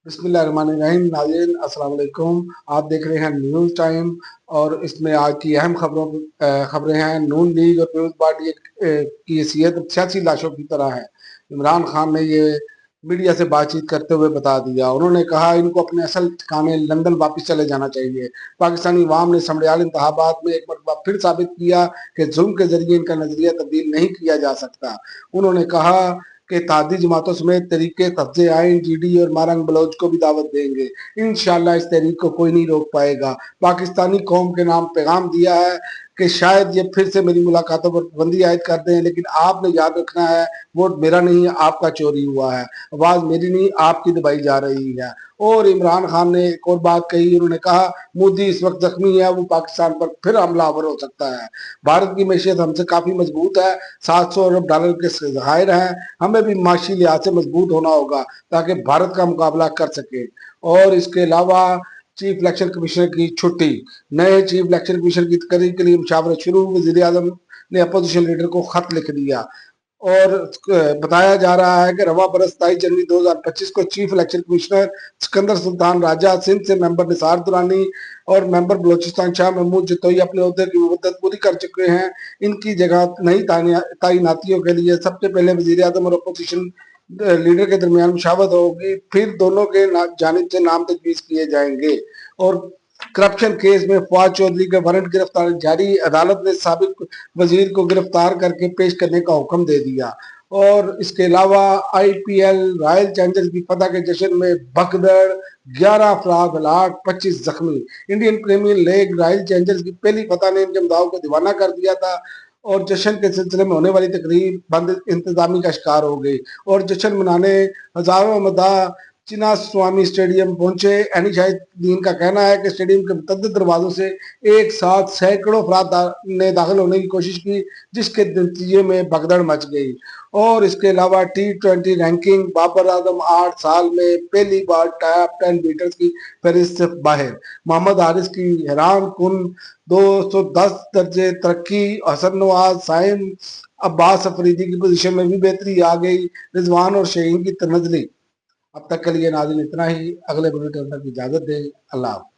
بسم اللہ الرحمن الرحیم۔ ناظرین السلام علیکم، آپ دیکھ رہے ہیں نیوز ٹائم اور اس میں آج کی اہم خبریں ہیں۔ نون لیگ اور پیپلز پارٹی کی حیثیت سیاسی لاشوں کی طرح ہے۔ عمران خان نے یہ میڈیا سے بات چیت کرتے ہوئے بتا دیا۔ انہوں نے کہا ان کو اپنے اصل ٹھکانے لندن واپس چلے جانا چاہیے۔ پاکستانی عوام نے سمریال انتخابات میں ایک مرتبہ پھر ثابت کیا کہ ظلم کے ذریعے ان کا نظریہ تبدیل نہیں کیا جا سکتا۔ انہوں نے کہا کہ اتحادی جماعتوں سمیت تحریک تفظ آئین جی ڈی اور مارنگ بلوچ کو بھی دعوت دیں گے۔ انشاءاللہ اس تحریک کو کوئی نہیں روک پائے گا۔ پاکستانی قوم کے نام پیغام دیا ہے کہ شاید یہ پھر سے میری ملاقاتوں پر پابندی عائد کر دیں، لیکن آپ نے یاد رکھنا ہے ووٹ میرا نہیں آپ کا چوری ہوا ہے، آواز میری نہیں آپ کی دبائی جا رہی ہے۔ اور عمران خان نے ایک اور بات کہی، انہوں نے کہا مودی اس وقت زخمی ہے، وہ پاکستان پر پھر حملہ آور ہو سکتا ہے۔ بھارت کی معیشت ہم سے کافی مضبوط ہے، $700 ارب کے ذخائر ہیں، ہمیں بھی معاشی لحاظ سے مضبوط ہونا ہوگا تاکہ بھارت کا مقابلہ کر سکے۔ اور اس کے علاوہ چیف الیکشن کمیشنر کی چھٹی، نئے چیف الیکشن کمیشنر کی تقرری کے لیے مشاورت شروع۔ وزیر اعظم نے اپوزیشن لیڈر کو خط لکھ دیا اور بتایا جا رہا ہے کہ رواں برس 23 جنوری 2025 کو چیف الیکشن کمشنر سکندر سلطان راجہ، سندھ سے ممبر نثار درانی اور ممبر بلوچستان شاہ محمود جتوئی اپنے عہدے کی مدت پوری کر چکے ہیں۔ ان کی جگہ نئی تعیناتیوں کے لیے سب سے پہلے وزیر اعظم اور اپوزیشن لیڈر کے درمیان مشاورت ہوگی، پھر دونوں کے جانب سے نام تجویز کیے جائیں گے۔ اور کرپشن کیس میں فواد چودھری کا وارنٹ گرفتاری جاری، عدالت نے سابق وزیر کو گرفتار کر کے پیش کرنے کا حکم دے دیا۔ اور اس کے علاوہ آئی پی ایل رائل چیلنجرز کی فتح کے جشن میں بھگدڑ، 11 افراد ہلاک، 25 زخمی۔ Indian premier league royal challengers کی پہلی فتح نے انجم داؤ کو دیوانہ کر دیا تھا اور جشن کے سلسلے میں ہونے والی تقریب بند انتظامی کا شکار ہو گئی اور جشن منانے ہزاروں مداح چنا سوامی اسٹیڈیم پہنچے۔ اینی شاہدین کا کہنا ہے کہ اسٹیڈیم کے متعدد دروازوں سے ایک ساتھ سینکڑوں افراد نے داخل ہونے کی کوشش کی، جس کے نتیجے میں بھگدڑ مچ گئی۔ اور اس کے علاوہ T20 رینکنگ، بابر اعظم 8 سال میں پہلی بار ٹاپ 10 بیٹرز کی فہرست سے باہر۔ محمد حارث کی حیران کن 210 درجے ترقی، حسن نواز، سائم عباس افریدی کی پوزیشن میں بھی بہتری آ گئی، رضوان اور شہین کی تنزلی۔ اب تک کے لیے ناظرین اتنا ہی، اگلے بلیٹن تک اجازت دیں، اللہ حافظ۔